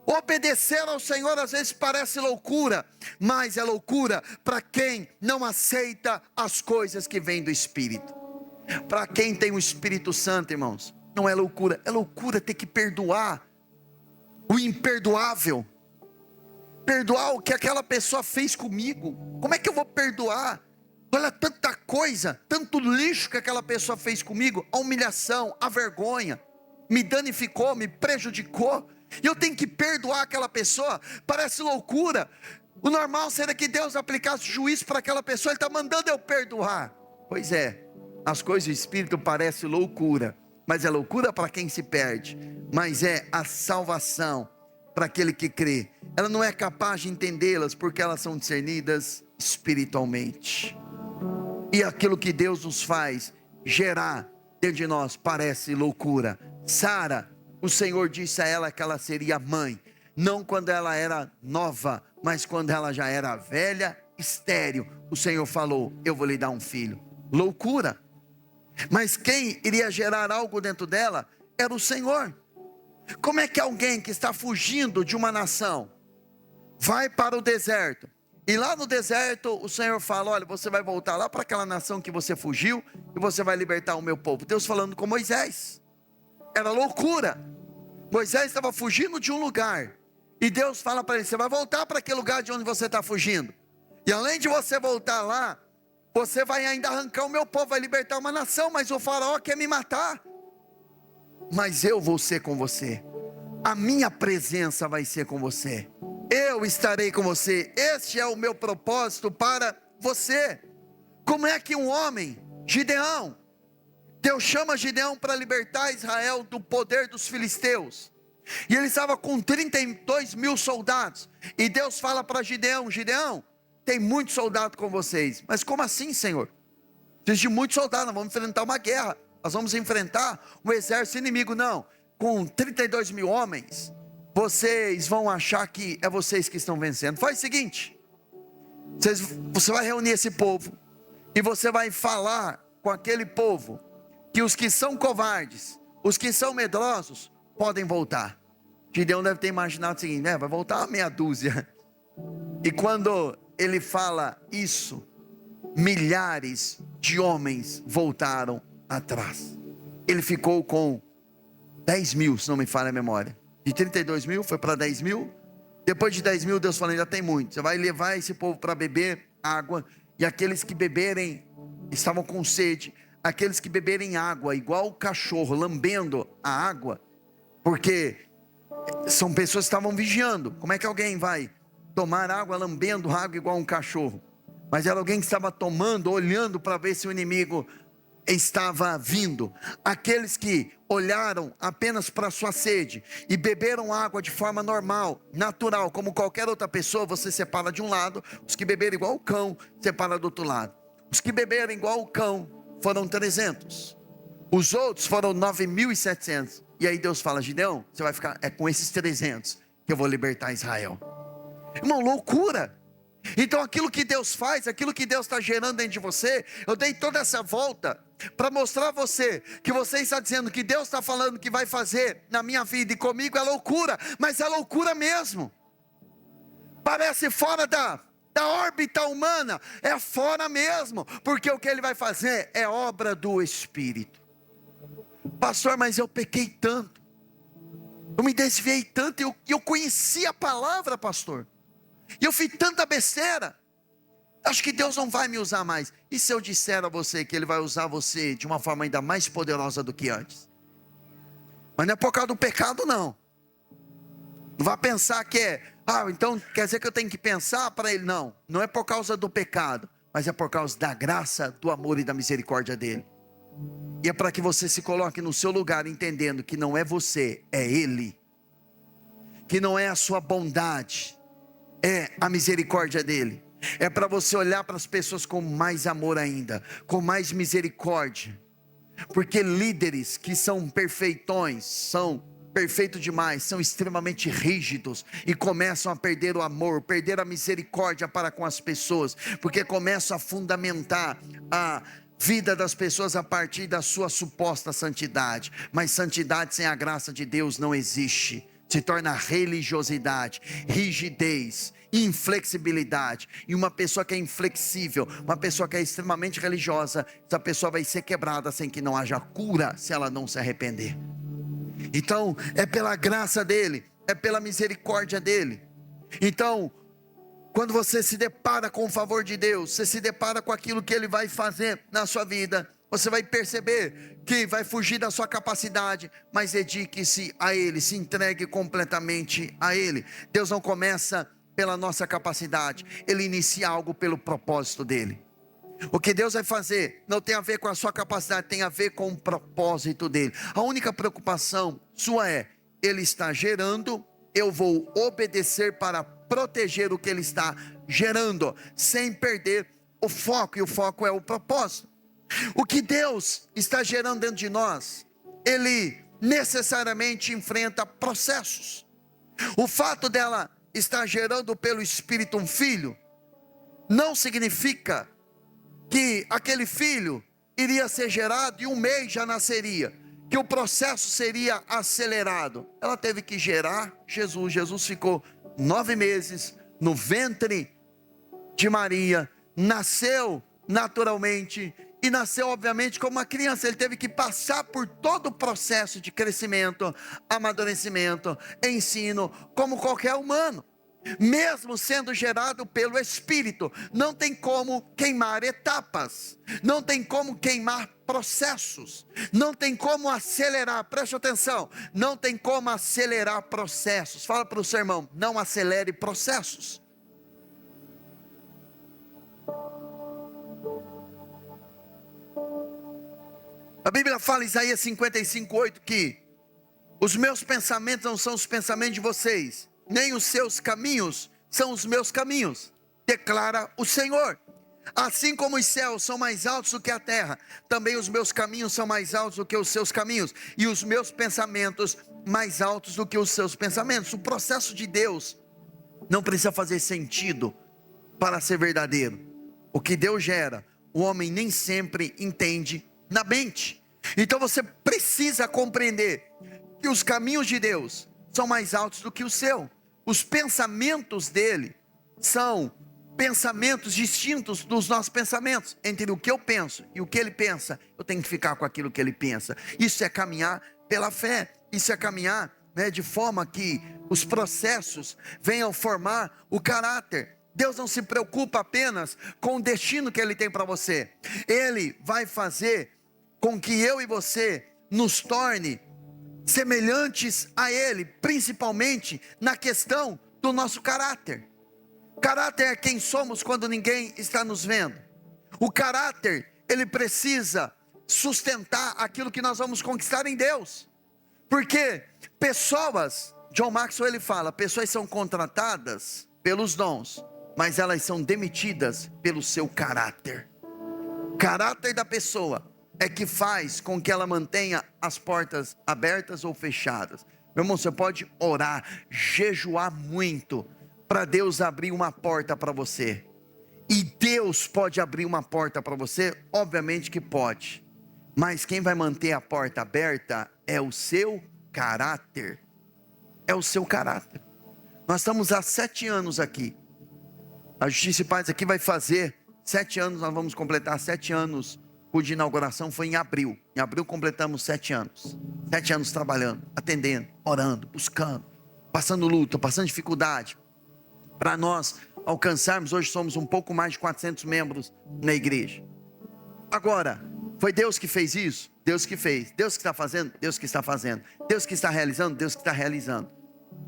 Obedecer ao Senhor às vezes parece loucura, mas é loucura para quem não aceita as coisas que vêm do Espírito. Para quem tem o Espírito Santo, irmãos, não é loucura. É loucura ter que perdoar o imperdoável. Perdoar o que aquela pessoa fez comigo. Como é que eu vou perdoar? Olha tanta coisa, tanto lixo que aquela pessoa fez comigo. A humilhação, a vergonha, me danificou, me prejudicou, e eu tenho que perdoar aquela pessoa. Parece loucura. O normal seria que Deus aplicasse juízo para aquela pessoa. Ele está mandando eu perdoar. Pois é, as coisas do Espírito parecem loucura, mas é loucura para quem se perde. Mas é a salvação para aquele que crê. Ela não é capaz de entendê-las, porque elas são discernidas espiritualmente. E aquilo que Deus nos faz gerar dentro de nós parece loucura. Sara, o Senhor disse a ela que ela seria mãe, não quando ela era nova, mas quando ela já era velha, estéril. O Senhor falou, eu vou lhe dar um filho. Loucura. Mas quem iria gerar algo dentro dela era o Senhor. Como é que alguém que está fugindo de uma nação vai para o deserto, e lá no deserto o Senhor fala, olha, você vai voltar lá para aquela nação que você fugiu, e você vai libertar o meu povo? Deus falando com Moisés. Era loucura. Moisés estava fugindo de um lugar, e Deus fala para ele, você vai voltar para aquele lugar de onde você está fugindo, e além de você voltar lá, você vai ainda arrancar o meu povo, vai libertar uma nação, mas o faraó quer me matar. Mas eu vou ser com você, a minha presença vai ser com você, eu estarei com você, este é o meu propósito para você. Como é que um homem, Gideão, Deus chama Gideão para libertar Israel do poder dos filisteus, e ele estava com 32 mil soldados, e Deus fala para Gideão, Gideão, tem muitos soldados com vocês. Mas como assim, Senhor? Precisa de muitos soldados, nós vamos enfrentar uma guerra, nós vamos enfrentar um exército inimigo. Não, com 32 mil homens, vocês vão achar que é vocês que estão vencendo. Faz o seguinte, você vai reunir esse povo, e você vai falar com aquele povo, que os que são covardes, os que são medrosos, podem voltar. Gideão deve ter imaginado o seguinte, né? Vai voltar uma meia dúzia. E quando ele fala isso, milhares de homens voltaram atrás. Ele ficou com 10 mil, se não me falha a memória, De 32 mil foi para 10 mil. Depois de 10 mil, Deus falou: ainda tem muito. Você vai levar esse povo para beber água. E aqueles que beberem, estavam com sede. Aqueles que beberem água, igual o cachorro, lambendo a água. Porque são pessoas que estavam vigiando. Como é que alguém vai tomar água, lambendo água igual um cachorro? Mas era alguém que estava tomando, olhando para ver se o inimigo estava vindo. Aqueles que olharam apenas para a sua sede e beberam água de forma normal, natural, como qualquer outra pessoa, você separa de um lado. Os que beberam igual o cão, separa do outro lado. Os que beberam igual o cão foram 300. Os outros foram 9.700. E aí Deus fala: Gideão, você vai ficar, é com esses 300 que eu vou libertar Israel. Irmão, loucura. Então aquilo que Deus faz, aquilo que Deus está gerando dentro de você, eu dei toda essa volta para mostrar a você, que você está dizendo que Deus está falando que vai fazer na minha vida e comigo é loucura, mas é loucura mesmo. Parece fora da órbita humana, é fora mesmo, porque o que Ele vai fazer é obra do Espírito. Pastor, mas eu pequei tanto, eu me desviei tanto, eu conheci a palavra, pastor, e eu fiz tanta besteira, acho que Deus não vai me usar mais. E se eu disser a você que Ele vai usar você de uma forma ainda mais poderosa do que antes? Mas não é por causa do pecado, não. Não vai pensar que então quer dizer que eu tenho que pensar para Ele. Não, não é por causa do pecado, mas é por causa da graça, do amor e da misericórdia dEle. E é para que você se coloque no seu lugar, entendendo que não é você, é Ele. Que não é a sua bondade, é a misericórdia dEle. É para você olhar para as pessoas com mais amor ainda, com mais misericórdia. Porque líderes que são perfeitões, são perfeitos demais, são extremamente rígidos e começam a perder o amor, perder a misericórdia para com as pessoas, porque começam a fundamentar a vida das pessoas a partir da sua suposta santidade. Mas santidade sem a graça de Deus não existe. Se torna religiosidade, rigidez, inflexibilidade. E uma pessoa que é inflexível, uma pessoa que é extremamente religiosa, essa pessoa vai ser quebrada sem que não haja cura, se ela não se arrepender. Então é pela graça dEle, é pela misericórdia dEle. Então quando você se depara com o favor de Deus, você se depara com aquilo que Ele vai fazer na sua vida, você vai perceber que vai fugir da sua capacidade, mas dedique-se a Ele, se entregue completamente a Ele. Deus não começa pela nossa capacidade, Ele inicia algo pelo propósito dEle. O que Deus vai fazer não tem a ver com a sua capacidade, tem a ver com o propósito dEle. A única preocupação sua é: Ele está gerando, eu vou obedecer para proteger o que Ele está gerando, sem perder o foco, e o foco é o propósito. O que Deus está gerando dentro de nós, Ele necessariamente enfrenta processos. O fato dela estar gerando pelo Espírito um filho, não significa que aquele filho iria ser gerado e um mês já nasceria, que o processo seria acelerado. Ela teve que gerar Jesus. Jesus ficou 9 meses no ventre de Maria, nasceu naturalmente e nasceu obviamente como uma criança. Ele teve que passar por todo o processo de crescimento, amadurecimento, ensino, como qualquer humano. Mesmo sendo gerado pelo Espírito, não tem como queimar etapas, não tem como queimar processos, não tem como acelerar, preste atenção, não tem como acelerar processos. Fala para o seu irmão: não acelere processos. A Bíblia fala em Isaías 55:8 que os meus pensamentos não são os pensamentos de vocês, nem os seus caminhos são os meus caminhos, declara o Senhor. Assim como os céus são mais altos do que a terra, também os meus caminhos são mais altos do que os seus caminhos, e os meus pensamentos mais altos do que os seus pensamentos. O processo de Deus não precisa fazer sentido para ser verdadeiro. O que Deus gera, o homem nem sempre entende na mente. Então você precisa compreender que os caminhos de Deus são mais altos do que o seu. Os pensamentos dele são pensamentos distintos dos nossos pensamentos. Entre o que eu penso e o que ele pensa, eu tenho que ficar com aquilo que ele pensa. Isso é caminhar pela fé. Isso é caminhar, né, de forma que os processos venham formar o caráter. Deus não se preocupa apenas com o destino que Ele tem para você. Ele vai fazer com que eu e você nos torne semelhantes a Ele, principalmente na questão do nosso caráter. Caráter é quem somos quando ninguém está nos vendo. O caráter, ele precisa sustentar aquilo que nós vamos conquistar em Deus. Porque pessoas, John Maxwell ele fala, pessoas são contratadas pelos dons, mas elas são demitidas pelo seu caráter. O caráter da pessoa é que faz com que ela mantenha as portas abertas ou fechadas. Meu irmão, você pode orar, jejuar muito, para Deus abrir uma porta para você. E Deus pode abrir uma porta para você, obviamente que pode. Mas quem vai manter a porta aberta é o seu caráter. É o seu caráter. Nós estamos há 7 anos aqui. A Justiça e Paz aqui vai fazer 7 anos, nós vamos completar 7 anos. O de inauguração foi em abril. Em abril completamos 7 anos. 7 anos trabalhando, atendendo, orando, buscando, passando luta, passando dificuldade. Para nós alcançarmos, hoje somos um pouco mais de 400 membros na igreja. Agora, foi Deus que fez isso? Deus que fez. Deus que está fazendo? Deus que está fazendo. Deus que está realizando? Deus que está realizando.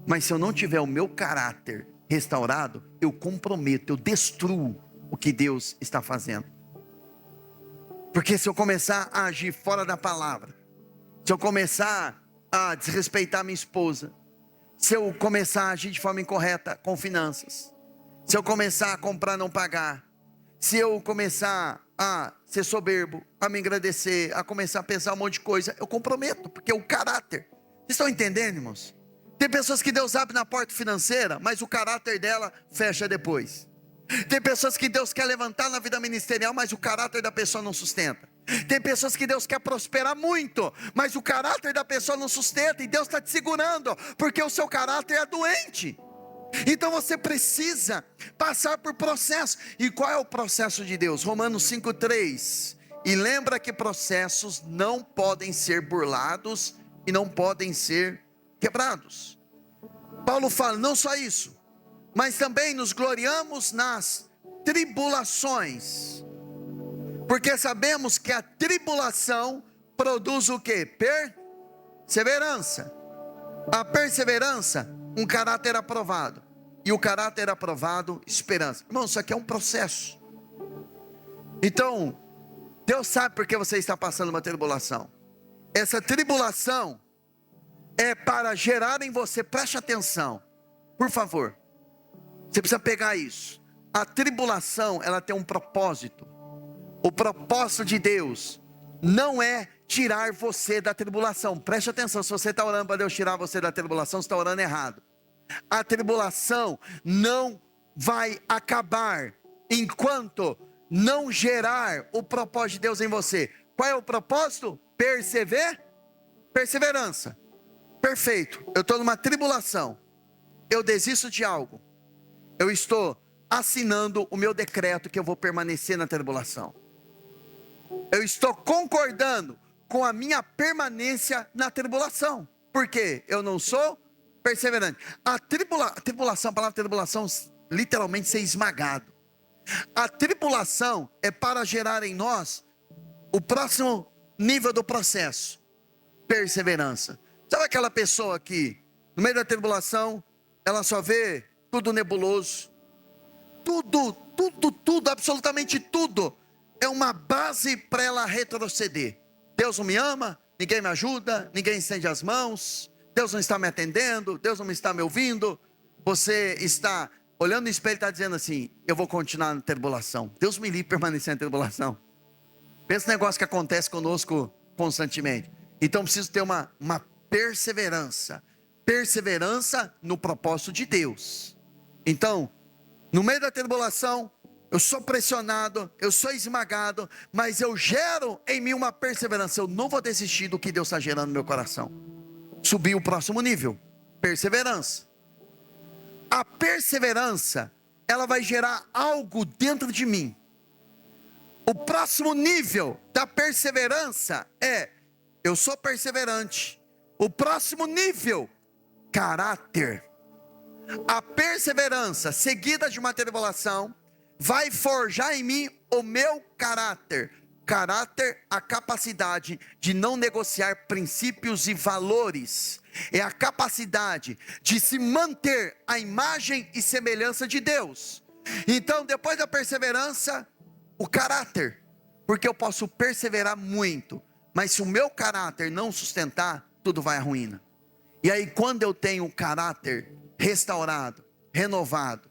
Mas se eu não tiver o meu caráter restaurado, eu comprometo, eu destruo o que Deus está fazendo. Porque se eu começar a agir fora da palavra, se eu começar a desrespeitar minha esposa, se eu começar a agir de forma incorreta com finanças, se eu começar a comprar não pagar, se eu começar a ser soberbo, a me agradecer, a começar a pensar um monte de coisa, eu comprometo, porque é o caráter. Vocês estão entendendo, irmãos? Tem pessoas que Deus abre na porta financeira, mas o caráter dela fecha depois. Tem pessoas que Deus quer levantar na vida ministerial, mas o caráter da pessoa não sustenta. Tem pessoas que Deus quer prosperar muito, mas o caráter da pessoa não sustenta, e Deus está te segurando, porque o seu caráter é doente. Então você precisa passar por processo. E qual é o processo de Deus? Romanos 5,3. E lembra que processos não podem ser burlados e não podem ser quebrados. Paulo fala, não só isso, mas também nos gloriamos nas tribulações, porque sabemos que a tribulação produz o quê? Perseverança. A perseverança, um caráter aprovado. E o caráter aprovado, esperança. Irmão, isso aqui é um processo. Então, Deus sabe por que você está passando uma tribulação. Essa tribulação é para gerar em você, preste atenção, por favor. Você precisa pegar isso. A tribulação, ela tem um propósito. O propósito de Deus não é tirar você da tribulação. Preste atenção, se você está orando para Deus tirar você da tribulação, você está orando errado. A tribulação não vai acabar enquanto não gerar o propósito de Deus em você. Qual é o propósito? Perseverança. Perfeito, eu estou numa tribulação, eu desisto de algo, eu estou assinando o meu decreto que eu vou permanecer na tribulação. Eu estou concordando com a minha permanência na tribulação. Por quê? Eu não sou perseverante. A tribulação, a palavra tribulação, literalmente ser esmagado. A tribulação é para gerar em nós o próximo nível do processo. Perseverança. Sabe aquela pessoa que, no meio da tribulação, ela só vê tudo nebuloso? Tudo, absolutamente tudo é uma base para ela retroceder. Deus não me ama, ninguém me ajuda, ninguém estende as mãos, Deus não está me atendendo, Deus não está me ouvindo. Você está olhando no espelho e está dizendo assim, eu vou continuar na tribulação. Deus me livre permanecer na tribulação. Pensa no negócio que acontece conosco constantemente. Então preciso ter uma perseverança. Perseverança no propósito de Deus. Então, no meio da tribulação, eu sou pressionado, eu sou esmagado, mas eu gero em mim uma perseverança. Eu não vou desistir do que Deus está gerando no meu coração. Subir o próximo nível. Perseverança. A perseverança, ela vai gerar algo dentro de mim. O próximo nível da perseverança é, eu sou perseverante. O próximo nível caráter. A perseverança seguida de uma tribulação vai forjar em mim o meu caráter. Caráter, a capacidade de não negociar princípios e valores. É a capacidade de se manter a imagem e semelhança de Deus. Então, depois da perseverança, o caráter. Porque eu posso perseverar muito, mas se o meu caráter não sustentar, tudo vai à ruína. E aí, quando eu tenho o caráter restaurado, renovado,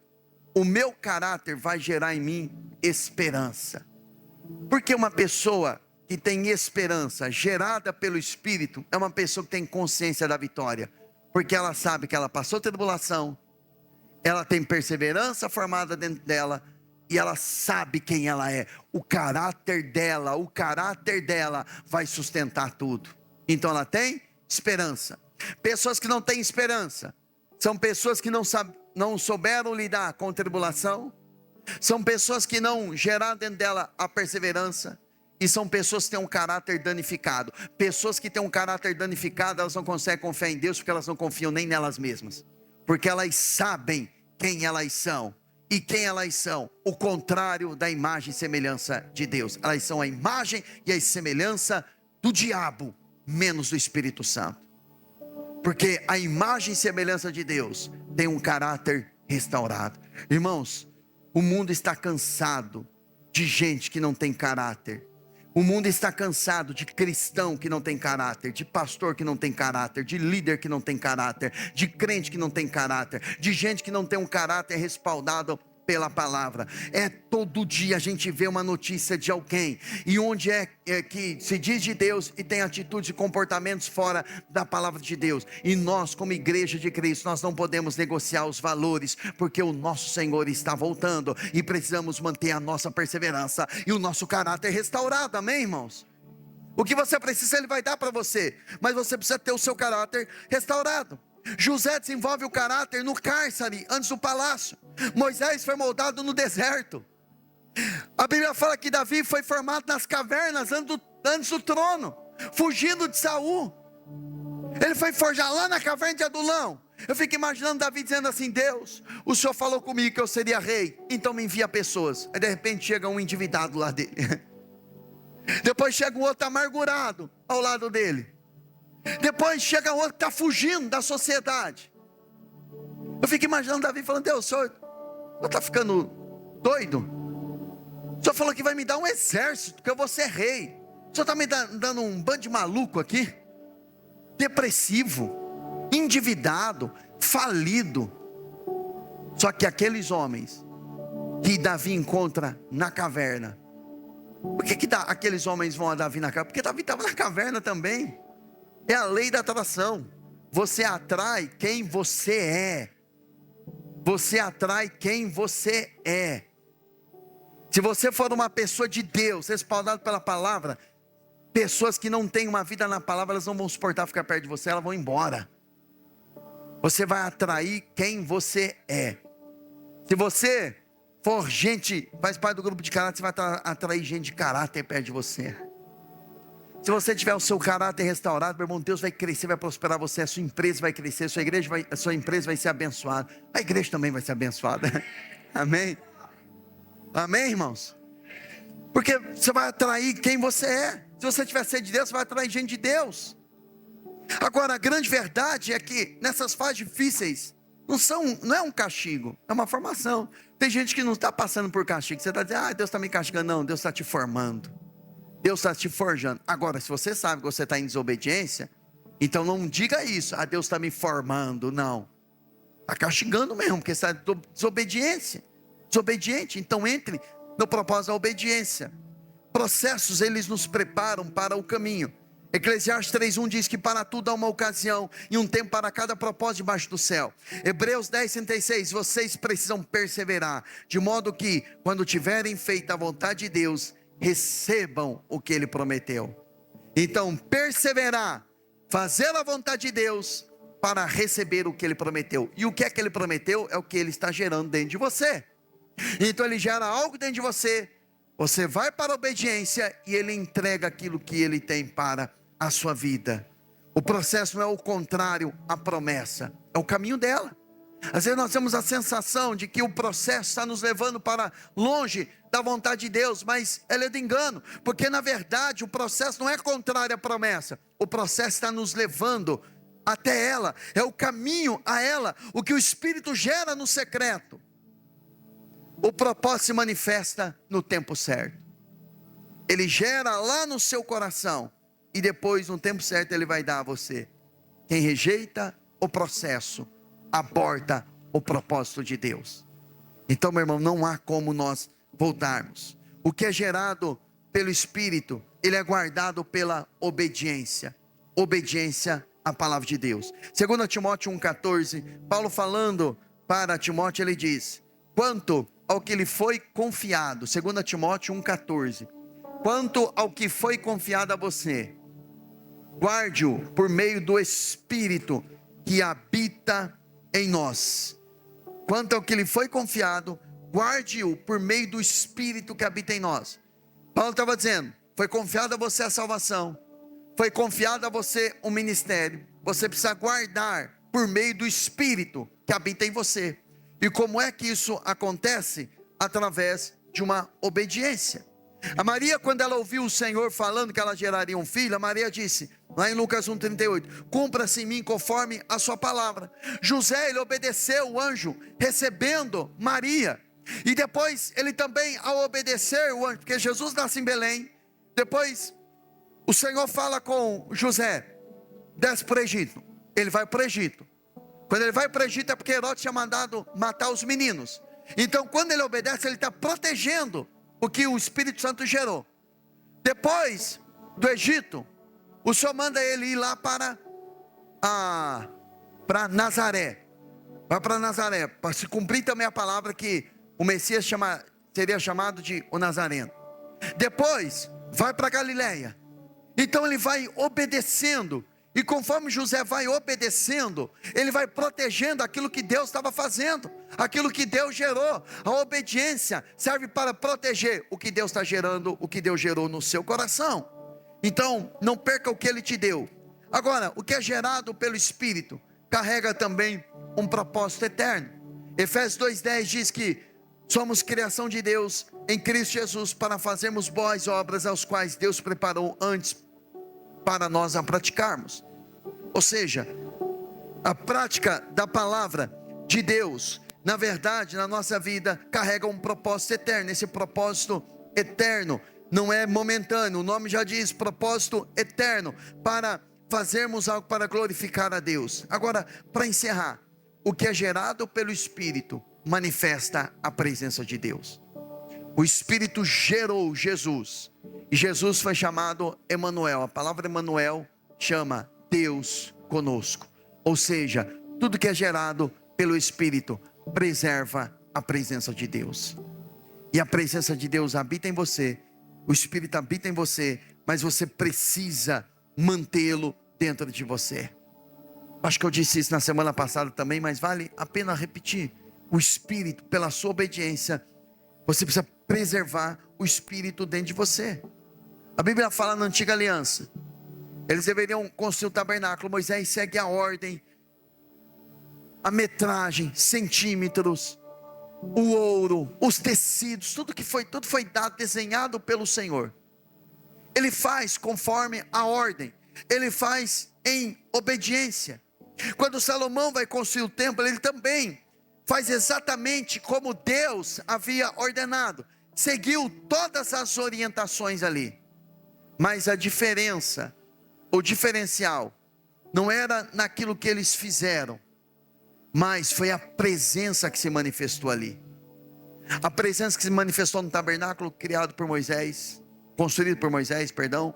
o meu caráter vai gerar em mim esperança. Porque uma pessoa que tem esperança, gerada pelo Espírito, é uma pessoa que tem consciência da vitória. Porque ela sabe que ela passou tribulação, ela tem perseverança formada dentro dela, e ela sabe quem ela é. O caráter dela vai sustentar tudo. Então ela tem esperança. Pessoas que não têm esperança são pessoas que não souberam lidar com tribulação. São pessoas que não geraram dentro dela a perseverança. E são pessoas que têm um caráter danificado. Pessoas que têm um caráter danificado, elas não conseguem confiar em Deus, porque elas não confiam nem nelas mesmas. Porque elas sabem quem elas são. E quem elas são? O contrário da imagem e semelhança de Deus. Elas são a imagem e a semelhança do diabo, menos do Espírito Santo. Porque a imagem e semelhança de Deus tem um caráter restaurado. Irmãos, o mundo está cansado de gente que não tem caráter. O mundo está cansado de cristão que não tem caráter, de pastor que não tem caráter, de líder que não tem caráter, de crente que não tem caráter, de gente que não tem um caráter respaldado pela palavra. Todo dia a gente vê uma notícia de alguém, e onde é que se diz de Deus e tem atitudes e comportamentos fora da palavra de Deus. E nós, como igreja de Cristo, nós não podemos negociar os valores, porque o nosso Senhor está voltando, e precisamos manter a nossa perseverança e o nosso caráter restaurado. Amém, irmãos? O que você precisa, Ele vai dar para você, mas você precisa ter o seu caráter restaurado. José desenvolve o caráter no cárcere, antes do palácio. Moisés foi moldado no deserto. A Bíblia fala que Davi foi formado nas cavernas antes do trono, fugindo de Saul. Ele foi forjado lá na caverna de Adulão. Eu fico imaginando Davi dizendo assim: Deus, o Senhor falou comigo que eu seria rei, então me envia pessoas. Aí de repente chega um endividado lá dele. Depois chega um outro amargurado ao lado dele. Depois chega outro que está fugindo da sociedade. Eu fico imaginando Davi falando: Deus, o senhor está ficando doido? O senhor falou que vai me dar um exército, que eu vou ser rei. O senhor está me dando um bando de maluco aqui, depressivo, endividado, falido. Só que aqueles homens que Davi encontra na caverna, por que aqueles homens vão a Davi na caverna? Porque Davi estava na caverna também. É a lei da atração. Você atrai quem você é. Você atrai quem você é. Se você for uma pessoa de Deus, respaldado pela palavra, pessoas que não têm uma vida na palavra, elas não vão suportar ficar perto de você, elas vão embora. Você vai atrair quem você é. Se você for gente, faz parte do grupo de caráter, você vai atrair gente de caráter perto de você. Se você tiver o seu caráter restaurado, meu irmão, Deus vai crescer, vai prosperar você, a sua empresa vai crescer, a sua empresa vai ser abençoada, a igreja também vai ser abençoada. Amém? Amém, irmãos? Porque você vai atrair quem você é. Se você tiver sede de Deus, você vai atrair gente de Deus. Agora, a grande verdade é que nessas fases difíceis, não é um castigo, é uma formação. Tem gente que não está passando por castigo. Você está dizendo: Deus está me castigando. Não, Deus está te formando. Deus está te forjando. Agora, se você sabe que você está em desobediência, então não diga isso: Deus está me formando. Não, está castigando mesmo, porque você está desobediente. Então entre no propósito da obediência. Processos, eles nos preparam para o caminho. Eclesiastes 3:1 diz que para tudo há uma ocasião e um tempo para cada propósito debaixo do céu. Hebreus 10:36, vocês precisam perseverar, de modo que quando tiverem feito a vontade de Deus, recebam o que Ele prometeu. Então, perseverar, fazer a vontade de Deus para receber o que Ele prometeu. E o que é que Ele prometeu? É o que Ele está gerando dentro de você. Então Ele gera algo dentro de você, você vai para a obediência e Ele entrega aquilo que Ele tem para a sua vida. O processo não é o contrário à promessa, é o caminho dela. Às vezes nós temos a sensação de que o processo está nos levando para longe da vontade de Deus, mas ela é do engano, porque na verdade o processo não é contrário à promessa, o processo está nos levando até ela, é o caminho a ela, o que o Espírito gera no secreto. O propósito se manifesta no tempo certo, ele gera lá no seu coração, e depois no tempo certo ele vai dar a você. Quem rejeita o processo, aborta o propósito de Deus. Então, meu irmão, não há como nós voltarmos. O que é gerado pelo Espírito, ele é guardado pela obediência. Obediência à palavra de Deus. 2 Timóteo 1,14, Paulo falando para Timóteo, ele diz: quanto ao que lhe foi confiado, 2 Timóteo 1,14, quanto ao que foi confiado a você, guarde-o por meio do Espírito que habita em nós. Quanto ao que lhe foi confiado, guarde-o por meio do Espírito que habita em nós. Paulo estava dizendo, foi confiado a você a salvação, foi confiado a você o ministério, você precisa guardar por meio do Espírito que habita em você. E como é que isso acontece? Através de uma obediência. A Maria, quando ela ouviu o Senhor falando que ela geraria um filho, a Maria disse, lá em Lucas 1,38, cumpra-se em mim conforme a sua palavra. José, ele obedeceu o anjo, recebendo Maria, e depois ele também, ao obedecer o anjo, porque Jesus nasce em Belém, depois o Senhor fala com José, desce para o Egito. Ele vai para o Egito. Quando ele vai para o Egito é porque Herodes tinha mandado matar os meninos. Então quando ele obedece, ele está protegendo o que o Espírito Santo gerou. Depois do Egito, o Senhor manda ele ir lá para Nazaré. Vai para Nazaré, para se cumprir também a palavra que o Messias seria chamado de o Nazareno. Depois, vai para Galiléia. Então ele vai obedecendo. E conforme José vai obedecendo, ele vai protegendo aquilo que Deus estava fazendo, aquilo que Deus gerou. A obediência serve para proteger o que Deus está gerando, o que Deus gerou no seu coração. Então, não perca o que Ele te deu. Agora, o que é gerado pelo Espírito, carrega também um propósito eterno. Efésios 2,10 diz que somos criação de Deus em Cristo Jesus, para fazermos boas obras, as quais Deus preparou antes para nós a praticarmos. Ou seja, a prática da palavra de Deus, na verdade, na nossa vida, carrega um propósito eterno. Esse propósito eterno não é momentâneo, o nome já diz, propósito eterno, para fazermos algo para glorificar a Deus. Agora, para encerrar, o que é gerado pelo Espírito manifesta a presença de Deus. O Espírito gerou Jesus, e Jesus foi chamado Emanuel. A palavra Emanuel chama Deus conosco. Ou seja, tudo que é gerado pelo Espírito preserva a presença de Deus. E a presença de Deus habita em você, o Espírito habita em você, mas você precisa mantê-lo dentro de você. Acho que eu disse isso na semana passada também, mas vale a pena repetir. O Espírito, pela sua obediência, você precisa preservar o Espírito dentro de você. A Bíblia fala na antiga aliança, eles deveriam construir o tabernáculo. Moisés segue a ordem, a metragem, centímetros, o ouro, os tecidos, tudo foi dado, desenhado pelo Senhor. Ele faz conforme a ordem, ele faz em obediência. Quando Salomão vai construir o templo, ele também faz exatamente como Deus havia ordenado, seguiu todas as orientações ali. Mas a diferença, o diferencial, não era naquilo que eles fizeram, mas foi a presença que se manifestou ali. A presença que se manifestou no tabernáculo criado por Moisés, construído por Moisés, perdão.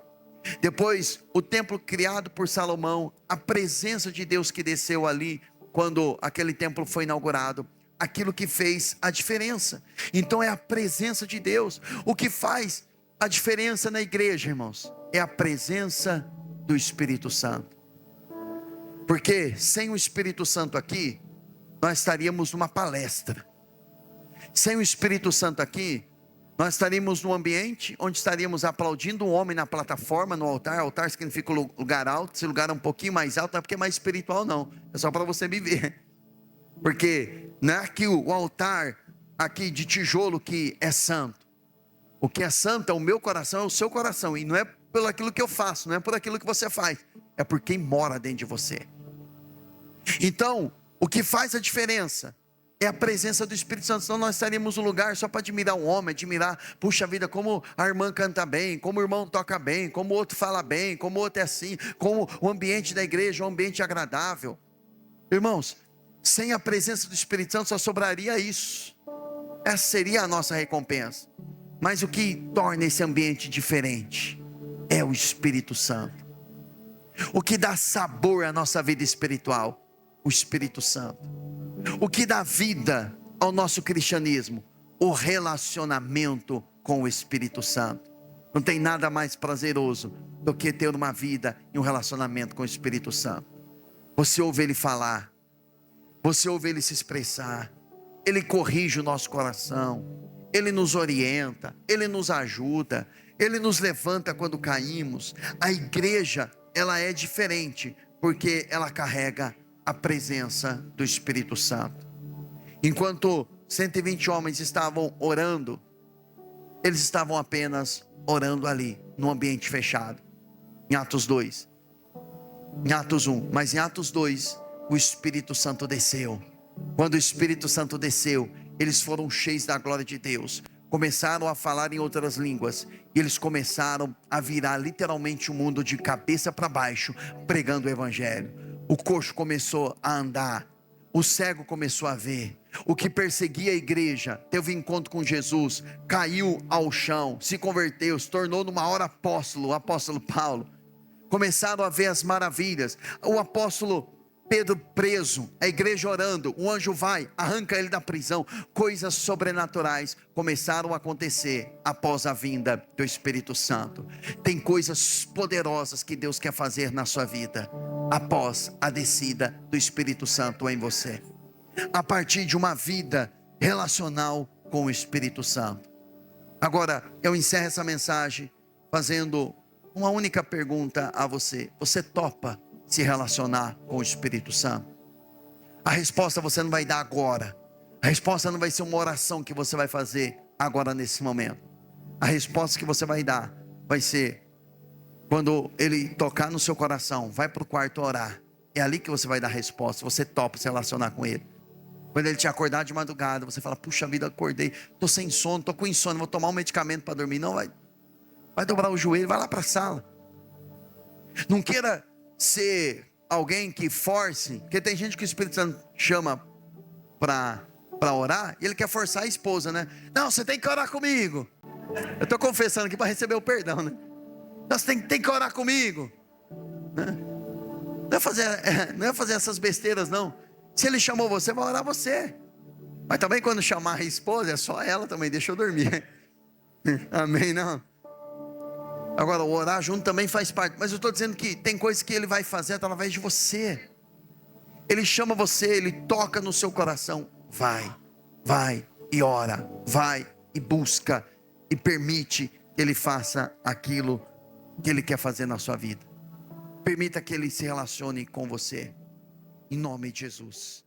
Depois, o templo criado por Salomão, a presença de Deus que desceu ali, quando aquele templo foi inaugurado, aquilo que fez a diferença. Então é a presença de Deus. O que faz a diferença na igreja, irmãos, é a presença do Espírito Santo. Porque sem o Espírito Santo aqui, nós estaríamos numa palestra. Sem o Espírito Santo aqui, Nós estaríamos num ambiente onde estaríamos aplaudindo um homem na plataforma, no altar. Altar significa lugar alto. Esse lugar é um pouquinho mais alto, não é porque é mais espiritual, não. É só para você me ver. Porque não é que o altar aqui de tijolo que é santo. O que é santo é o meu coração, é o seu coração. E não é pelo aquilo que eu faço, não é por aquilo que você faz. É por quem mora dentro de você. Então, o que faz a diferença é a presença do Espírito Santo. Senão nós estaríamos no lugar só para admirar um homem, admirar, puxa vida, como a irmã canta bem, como o irmão toca bem, como o outro fala bem, como o outro é assim, como o ambiente da igreja é um ambiente agradável. Irmãos, sem a presença do Espírito Santo só sobraria isso. Essa seria a nossa recompensa. Mas o que torna esse ambiente diferente é o Espírito Santo. O que dá sabor à nossa vida espiritual, o Espírito Santo. O que dá vida ao nosso cristianismo, o relacionamento com o Espírito Santo. Não tem nada mais prazeroso do que ter uma vida e um relacionamento com o Espírito Santo. Você ouve Ele falar, você ouve Ele se expressar, Ele corrige o nosso coração, Ele nos orienta, Ele nos ajuda, Ele nos levanta quando caímos. A igreja, ela é diferente, porque ela carrega a presença do Espírito Santo. Enquanto 120 homens estavam orando, eles estavam apenas orando ali, num ambiente fechado. Em Atos 2, em Atos 1, mas em Atos 2, o Espírito Santo desceu. Quando o Espírito Santo desceu, eles foram cheios da glória de Deus, começaram a falar em outras línguas, e eles começaram a virar literalmente o mundo de cabeça para baixo, pregando o Evangelho. O coxo começou a andar, o cego começou a ver, o que perseguia a igreja teve encontro com Jesus, caiu ao chão, se converteu, se tornou no maior apóstolo, o apóstolo Paulo. Começaram a ver as maravilhas. O apóstolo Pedro preso, a igreja orando, um anjo vai, arranca ele da prisão. Coisas sobrenaturais começaram a acontecer após a vinda do Espírito Santo. Tem coisas poderosas que Deus quer fazer na sua vida após a descida do Espírito Santo em você, a partir de uma vida relacional com o Espírito Santo. Agora eu encerro essa mensagem fazendo uma única pergunta a você: você topa se relacionar com o Espírito Santo? A resposta você não vai dar agora. A resposta não vai ser uma oração que você vai fazer agora nesse momento. A resposta que você vai dar vai ser quando Ele tocar no seu coração. Vai para o quarto orar. É ali que você vai dar a resposta. Você topa se relacionar com Ele. Quando Ele te acordar de madrugada, você fala: puxa vida, acordei, estou sem sono, estou com insônia, vou tomar um medicamento para dormir. Não, vai dobrar o joelho, vai lá para a sala. Não queira ser alguém que force, porque tem gente que o Espírito Santo chama para orar, e ele quer forçar a esposa, né? Não, você tem que orar comigo. Eu estou confessando aqui para receber o perdão, né? Não, você tem que orar comigo, né? Não é fazer essas besteiras, não. Se ele chamou você, vai orar você. Mas também quando chamar a esposa, é só ela também, deixa eu dormir. Amém, não? Agora, o orar junto também faz parte. Mas eu estou dizendo que tem coisas que Ele vai fazer através de você. Ele chama você, Ele toca no seu coração. Vai e ora. Vai e busca. E permite que Ele faça aquilo que Ele quer fazer na sua vida. Permita que Ele se relacione com você. Em nome de Jesus.